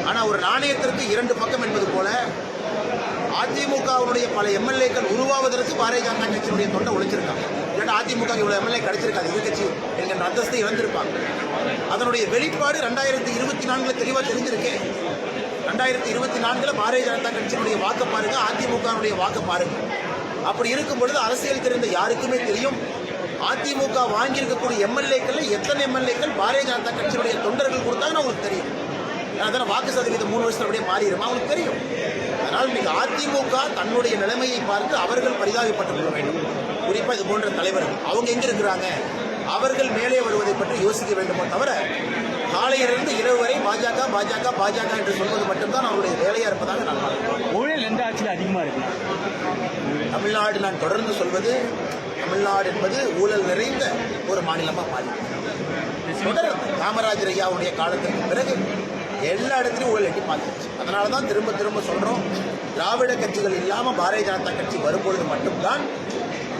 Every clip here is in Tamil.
ஆனால் ஒரு நாணயத்திற்கு இரண்டு பக்கம் என்பது போல அதிமுகவுடைய பல எம்எல்ஏக்கள் உருவாவதற்கு பாரதிய ஜனதா கட்சியினுடைய தொண்டை உழைச்சிருக்காங்க. இல்லைன்னா அதிமுக இவ்வளவு எம்எல்ஏ கிடைச்சிருக்காது, எதிர்கட்சி என்கின்ற அந்தஸ்தை இழந்திருப்பாங்க. அதனுடைய வெளிப்பாடு 2024 தெளிவாக தெரிஞ்சிருக்கேன். 2024 பாரதிய ஜனதா கட்சியினுடைய வாக்கு பாருங்க, அதிமுகவுடைய வாக்கு பாருங்க. அப்படி இருக்கும் பொழுது அரசியல் தெரிந்த யாருக்குமே தெரியும் அதிமுக வாங்கியிருக்கக்கூடிய எம்எல்ஏக்கள் எத்தனை எம்எல்ஏக்கள் பாரதிய ஜனதா கட்சியினுடைய தொண்டர்கள் கொடுத்தாங்கன்னு அவங்களுக்கு தெரியும். அதனால் வாக்கு சதவீதம் 3 வருஷத்துல அப்படியே மாறிடுமா அவங்களுக்கு தெரியும். அதனால் இன்னைக்கு அதிமுக தன்னுடைய நிலைமையை பார்த்து அவர்கள் பரிதாபப்பட்டுக் கொள்ள வேண்டும். குறிப்பாக இது போன்ற தலைவர்கள் அவங்க எங்க இருக்கிறாங்க, அவர்கள் மேலே வருவதை பற்றி யோசிக்க வேண்டுமோ தவிர காலையிலிருந்து இரவு வரை பாஜக பாஜக பாஜக என்று சொல்வது மட்டும்தான் அவருடைய வேலையா இருப்பதாக நான் பார்க்கிறேன். ஊழல் எந்த ஆட்சியில் அதிகமாக இருக்கு? தமிழ்நாடு நான் தொடர்ந்து சொல்வது, தமிழ்நாடு என்பது ஊழல் நிறைந்த ஒரு மாநிலமாக மாறிவிட்டது. காமராஜர் ஐயாவுடைய காலத்திற்கு பிறகு எல்லா இடத்துலையும் ஊழல் எட்டி பார்த்துச்சு. அதனால தான் திரும்ப திரும்ப சொல்றோம், திராவிட கட்சிகள் இல்லாமல் பாரதிய ஜனதா கட்சி வரும்பொழுது மட்டும்தான்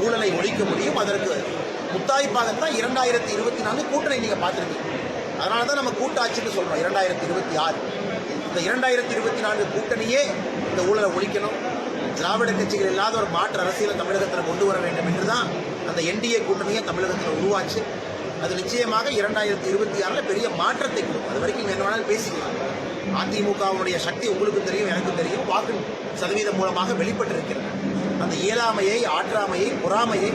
ஊழலை ஒழிக்க முடியும். அதற்கு முத்தாய்ப்பாகத்தான் 2024 கூட்டணி நீங்க பார்த்துருக்கீங்க. அதனால தான் நம்ம கூட்டாட்சின்னு சொல்றோம். 2026 இந்த 2024 கூட்டணியே இந்த ஊழலை ஒழிக்கணும், திராவிட கட்சிகள் இல்லாத ஒரு மாற்று அரசியலை தமிழகத்தில் கொண்டு வர வேண்டும் என்றுதான் அந்த என்டிஏ கூட்டணியை தமிழகத்தில் உருவாச்சு. அது நிச்சயமாக 2026 பெரிய மாற்றத்தை கொடுக்கும். அது வரைக்கும் என்ன வேணாலும் பேசிக்கலாம். அதிமுகவுடைய சக்தி உங்களுக்கு தெரியும், எனக்கு தெரியும். வாக்கு சதவீதம் மூலமாக வெளிப்பட்டிருக்கிறது. அந்த இயலாமையை, ஆற்றாமையை, பொறாமையை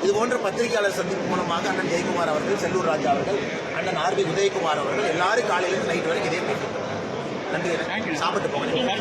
இது போன்ற பத்திரிகையாளர் சந்திப்பு மூலமாக அண்ணன் ஜெயக்குமார் அவர்கள், செல்லூர் ராஜா அவர்கள், அண்ணன் ஆர்பி உதயகுமார் அவர்கள் எல்லாரும் காலையிலிருந்து நைட் வரைக்கும் இதே பேசிட்டு. நன்றி, சாப்பிட்டு போங்க.